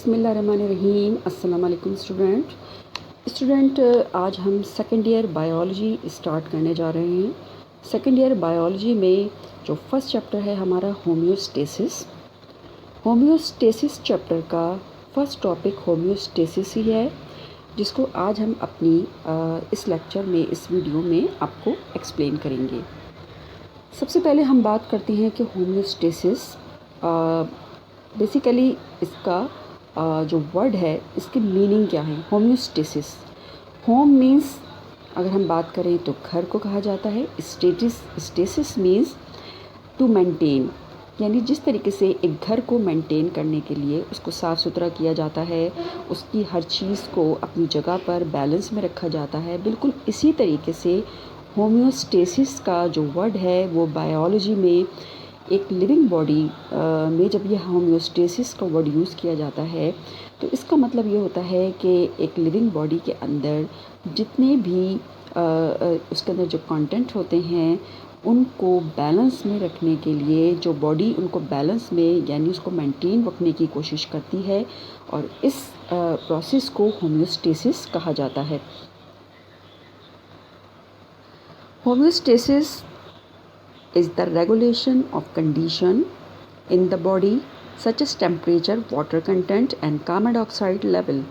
बिस्मिल्लाहिर्रहमानिर्रहीम। अस्सलाम वालेकुम स्टूडेंट, आज हम सेकेंड ईयर बायोलॉजी स्टार्ट करने जा रहे हैं। सेकेंड ईयर बायोलॉजी में जो फर्स्ट चैप्टर है हमारा होम्योस्टेसिस। होम्योस्टेसिस चैप्टर का फर्स्ट टॉपिक होम्योस्टेसिस ही है, जिसको आज हम अपनी इस लेक्चर में, इस वीडियो में आपको एक्सप्लेन करेंगे। सबसे पहले हम बात करते हैं कि होम्योस्टेसिस बेसिकली इसका जो वर्ड है इसकी मीनिंग क्या है। होम्योस्टेसिस, होम मीन्स अगर हम बात करें तो घर को कहा जाता है। स्टेसिस मीन्स टू मेंटेन, यानी जिस तरीके से एक घर को मेंटेन करने के लिए उसको साफ़ सुथरा किया जाता है, उसकी हर चीज़ को अपनी जगह पर बैलेंस में रखा जाता है, बिल्कुल इसी तरीके से होम्योस्टेसिस का जो वर्ड है वो बायोलॉजी में एक लिविंग बॉडी में जब यह होम्योस्टेसिस का वर्ड यूज़ किया जाता है तो इसका मतलब ये होता है कि एक लिविंग बॉडी के अंदर जितने भी उसके अंदर जो कंटेंट होते हैं उनको बैलेंस में रखने के लिए, जो बॉडी उनको बैलेंस में यानी उसको मेंटेन रखने की कोशिश करती है, और इस प्रोसेस को होम्योस्टेसिस कहा जाता है। Homeostasis is the regulation of condition in the body such as temperature, water content and carbon dioxide level.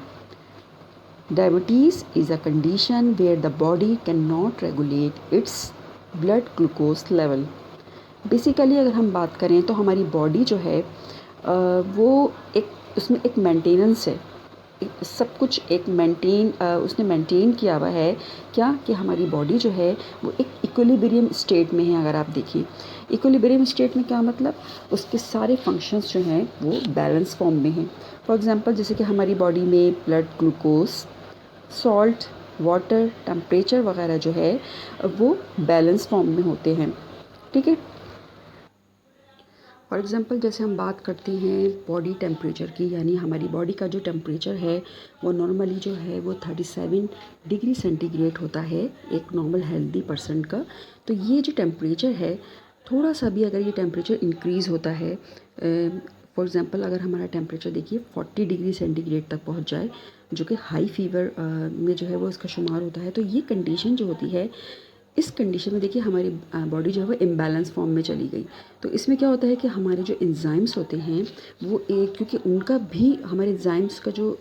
Diabetes is a condition where the body cannot regulate its blood glucose level. Basically अगर हम बात करें तो हमारी body जो है वो उसमें एक मेंटेनेंस है, सब कुछ एक उसने मेंटेन किया हुआ है क्या कि हमारी बॉडी जो है वो एक इक्विलिब्रियम स्टेट में है। अगर आप देखिए इक्विलिब्रियम स्टेट में क्या मतलब, उसके सारे फंक्शंस जो हैं वो बैलेंस फॉर्म में हैं। फॉर एग्जांपल जैसे कि हमारी बॉडी में blood glucose, salt, water, temperature वगैरह जो है वो बैलेंस फॉर्म में होते हैं। ठीक है, फॉर एग्ज़ाम्पल जैसे हम बात करते हैं बॉडी टेम्परेचर की, यानी हमारी बॉडी का जो टेम्परेचर है वो नॉर्मली जो है वो 37 डिग्री सेंटीग्रेड होता है एक नॉर्मल हेल्दी पर्सन का। तो ये जो टेम्परेचर है, थोड़ा सा भी अगर ये टेम्परेचर इंक्रीज़ होता है, फॉर एग्ज़ाम्पल अगर हमारा टेम्परेचर देखिए 40 डिग्री सेंटीग्रेड तक पहुंच जाए, जो कि हाई फीवर में जो है वो इसका शुमार होता है, तो ये कंडीशन जो होती है, इस कंडीशन में देखिए हमारी बॉडी जो है वो इम्बैलेंस फॉर्म में चली गई। तो इसमें क्या होता है कि हमारे जो एंजाइम्स होते हैं वो क्योंकि उनका भी, हमारे एंजाइम्स का जो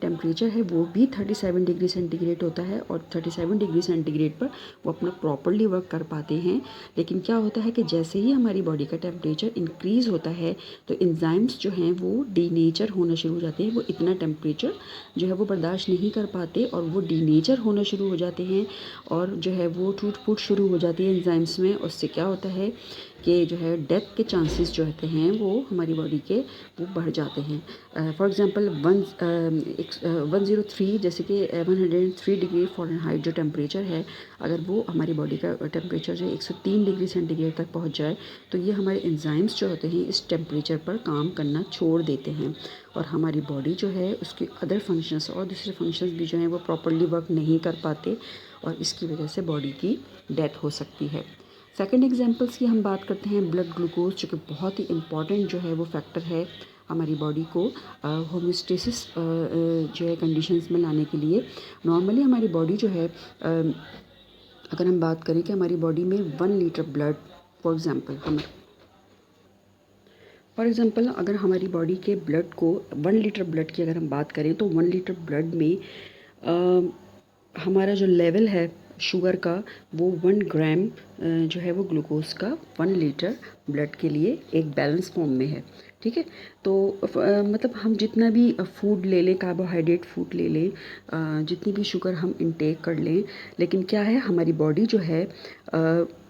टेम्परेचर है वो भी 37 डिग्री सेंटीग्रेड होता है, और 37 डिग्री सेंटीग्रेड पर वो अपना प्रॉपरली वर्क कर पाते हैं। लेकिन क्या होता है कि जैसे ही हमारी बॉडी का टेम्परेचर इंक्रीज़ होता है तो एंजाइम्स जो हैं वो डीनेचर होना शुरू हो जाते हैं, वो इतना टेम्परेचर जो है वो बर्दाश्त नहीं कर पाते और वो डीनेचर होना शुरू हो जाते हैं, और जो है वो टूट फूट शुरू हो जाती है एंजाइम्स में। उससे क्या होता है कि जो है डेथ के चांसेस जो होते हैं वो हमारी बॉडी के वो बढ़ जाते हैं। फॉर एग्ज़ाम्पल 103 जैसे कि 103 डिग्री फ़ारेनहाइट जो टेम्परेचर है, अगर वो हमारी बॉडी का टेम्परेचर जो 103 डिग्री सेंटीग्रेड तक पहुंच जाए तो ये हमारे एंजाइम्स जो होते हैं इस टेम्परेचर पर काम करना छोड़ देते हैं, और हमारी बॉडी जो है उसके अदर फंक्शंस और दूसरे फंक्शंस भी जो हैं वो प्रॉपरली वर्क नहीं कर पाते, और इसकी वजह से बॉडी की डेथ हो सकती है। सेकंड एग्जांपल्स की हम बात करते हैं ब्लड ग्लूकोज, जो कि बहुत ही इम्पॉर्टेंट जो है वो फैक्टर है हमारी बॉडी को होम्योस्टेसिस जो है कंडीशंस में लाने के लिए। नॉर्मली हमारी बॉडी जो है अगर हम बात करें कि हमारी बॉडी में 1 लीटर ब्लड, फॉर एग्ज़ाम्पल अगर हमारी बॉडी के ब्लड को 1 लीटर ब्लड की अगर हम बात करें तो 1 लीटर ब्लड में हमारा जो लेवल है शुगर का वो 1 ग्राम जो है वो ग्लूकोज का 1 लीटर ब्लड के लिए एक बैलेंस फॉर्म में है। ठीक है, तो मतलब हम जितना भी फूड ले लें, कार्बोहाइड्रेट फूड ले लें, जितनी भी शुगर हम इंटेक कर लें, लेकिन क्या है हमारी बॉडी जो है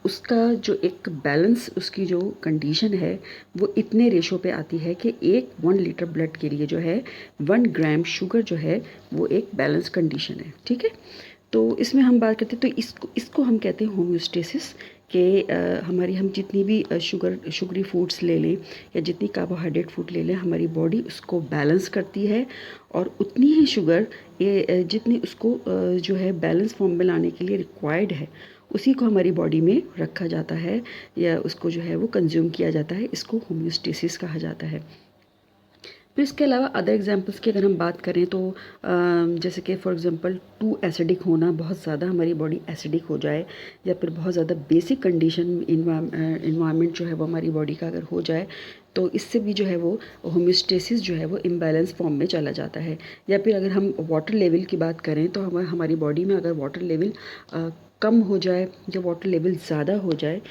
उसका जो एक बैलेंस, उसकी जो कंडीशन है वो इतने रेशो पे आती है कि 1 लीटर ब्लड के लिए जो है 1 ग्राम शुगर जो है वो एक बैलेंस कंडीशन है। ठीक है, तो इसमें हम बात करते हैं, तो इसको हम कहते हैं होम्योस्टेसिस कि हम जितनी भी शुगरी फूड्स ले लें या जितनी कार्बोहाइड्रेट फूड ले लें, हमारी बॉडी उसको बैलेंस करती है, और उतनी ही शुगर जितनी उसको जो है बैलेंस फॉर्म में लाने के लिए रिक्वायर्ड है, उसी को हमारी बॉडी में रखा जाता है या उसको जो है वो कंज्यूम किया जाता है। इसको होम्योस्टेसिस कहा जाता है। फिर इसके अलावा अदर एग्जांपल्स की अगर हम बात करें तो जैसे कि फॉर एग्जांपल टू एसिडिक होना, बहुत ज़्यादा हमारी बॉडी एसिडिक हो जाए, या फिर बहुत ज़्यादा बेसिक कंडीशन इन्वायरमेंट जो है वो हमारी बॉडी का अगर हो जाए, तो इससे भी जो है वो होम्योस्टेसिस जो है वो इम्बैलेंस फॉर्म में चला जाता है। या फिर अगर हम वाटर लेवल की बात करें तो हमारी बॉडी में अगर वाटर लेवल कम हो जाए या वाटर लेवल ज़्यादा हो जाए,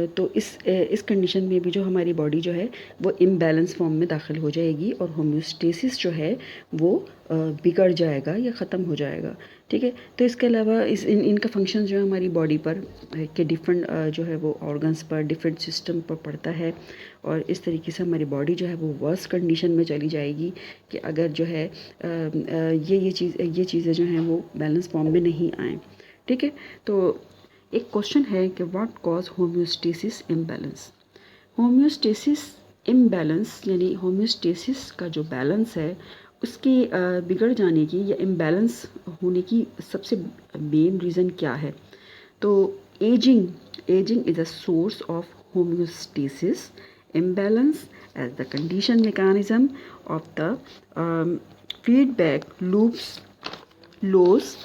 तो इस कंडीशन में भी जो हमारी बॉडी जो है वो इम्बैलेंस फॉर्म में दाखिल हो जाएगी और होम्योस्टेसिस जो है वो बिगड़ जाएगा या ख़त्म हो जाएगा। ठीक है, तो इसके अलावा इनका फंक्शन जो है हमारी बॉडी पर के डिफरेंट जो है वो ऑर्गन्स पर, डिफरेंट सिस्टम पर पड़ता है, और इस तरीके से हमारी बॉडी जो है वो वर्स कंडीशन में चली जाएगी कि अगर जो है ये चीज़ें जो हैं वो बैलेंस फॉर्म में नहीं आएँ। ठीक है, तो एक क्वेश्चन है कि what cause homeostasis imbalance. Homeostasis imbalance यानी होम्योस्टेसिस का जो बैलेंस है उसके बिगड़ जाने की या इम्बैलेंस होने की सबसे मेन रीज़न क्या है। तो ageing is a source of homeostasis imbalance as the condition mechanism of the feedback loops lows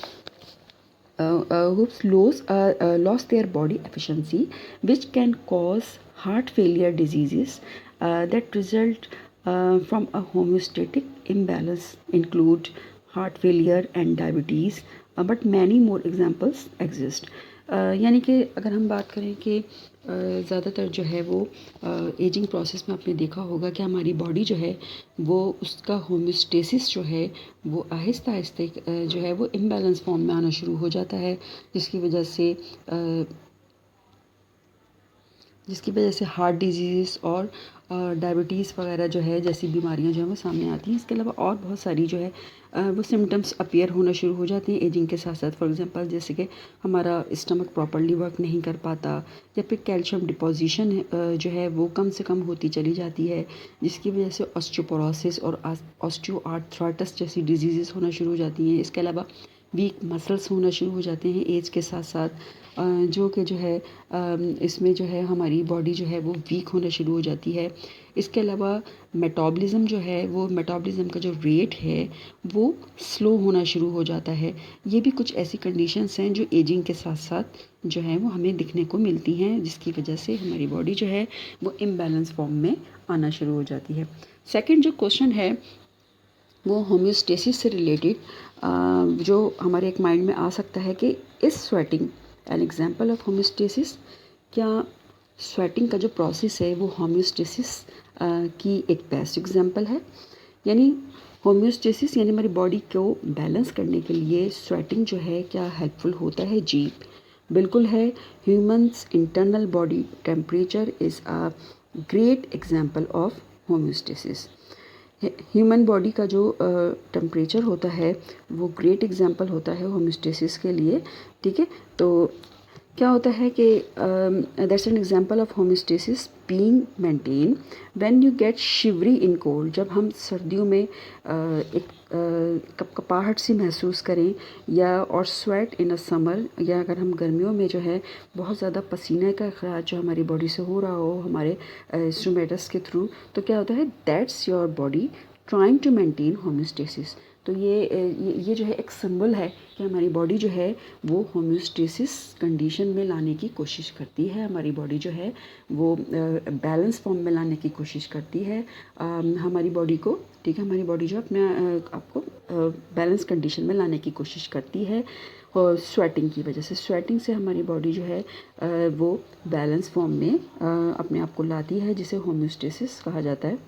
whose lost their body efficiency, which can cause heart failure diseases that result from a homeostatic imbalance include heart failure and diabetes, but many more examples exist. यानी कि अगर हम बात करें कि ज़्यादातर जो है वो एजिंग प्रोसेस में आपने देखा होगा कि हमारी बॉडी जो है वो उसका होम्योस्टेसिस जो है वो आहिस्ता आहिस्ता जो है वो इम्बैलेंस फॉर्म में आना शुरू हो जाता है, जिसकी वजह से हार्ट डिजीज़ और डायबिटीज़ वगैरह जो है जैसी बीमारियां जो है वो सामने आती हैं। इसके अलावा और बहुत सारी जो है वो सिम्टम्स अपीयर होना शुरू हो जाते हैं एजिंग के साथ साथ। फॉर एग्जांपल जैसे कि हमारा स्टमक प्रॉपर्ली वर्क नहीं कर पाता, या फिर कैल्शियम डिपोजिशन जो है वो कम से कम होती चली जाती है, जिसकी वजह से ऑस्टियोपोरोसिस और ऑस्टियोआर्थराइटिस जैसी डिजीज़ होना शुरू हो जाती हैं। इसके अलावा वीक मसल्स होना शुरू हो जाते हैं एज के साथ साथ, जो कि जो है इसमें जो है हमारी बॉडी जो है वो वीक होना शुरू हो जाती है। इसके अलावा मेटाबॉलिज्म जो है वो मेटाबॉलिज्म का जो रेट है वो स्लो होना शुरू हो जाता है। ये भी कुछ ऐसी कंडीशंस हैं जो एजिंग के साथ साथ जो है वो हमें दिखने को मिलती हैं, जिसकी वजह से हमारी बॉडी जो है वो इम्बैलेंस फॉर्म में आना शुरू हो जाती है। सेकंड जो क्वेश्चन है वो होम्योस्टेसिस से रिलेटेड जो हमारे एक माइंड में आ सकता है कि इस sweating an example of homeostasis, क्या स्वेटिंग का जो प्रोसेस है वो होम्योस्टेसिस की एक बेस्ट एग्जाम्पल है। यानी होम्योस्टेसिस यानी हमारी बॉडी को बैलेंस करने के लिए स्वेटिंग जो है क्या हेल्पफुल होता है। जी बिल्कुल है। Humans internal body temperature is a great example of homeostasis. Human body का जो टेम्परेचर होता है वो ग्रेट एग्जाम्पल होता है होम्योस्टेसिस के लिए। ठीक है, तो क्या होता है कि that's an example of homeostasis being maintain when you get Shivri in cold. जब हम सर्दियों में एक कपकपाहट सी महसूस करें, या और स्वेट इन अ समर, या अगर हम गर्मियों में जो है बहुत ज़्यादा पसीने का अखराज जो हमारी बॉडी से हो रहा हो हमारे इंस्ट्रूमेंट्स के थ्रू, तो क्या होता है that's your body trying to maintain homeostasis. तो ये जो है एक सिंबल है कि हमारी बॉडी जो है वो होम्योस्टेसिस कंडीशन में लाने की कोशिश करती है। हमारी बॉडी जो है वो बैलेंस फॉर्म में लाने की कोशिश करती है हमारी बॉडी को। ठीक है, हमारी बॉडी जो अपने आपको बैलेंस कंडीशन में लाने की कोशिश करती है, और स्वेटिंग की वजह से, स्वेटिंग से हमारी बॉडी जो है वो बैलेंस फॉर्म में अपने आप को लाती है, जिसे होम्योस्टेसिस कहा जाता है।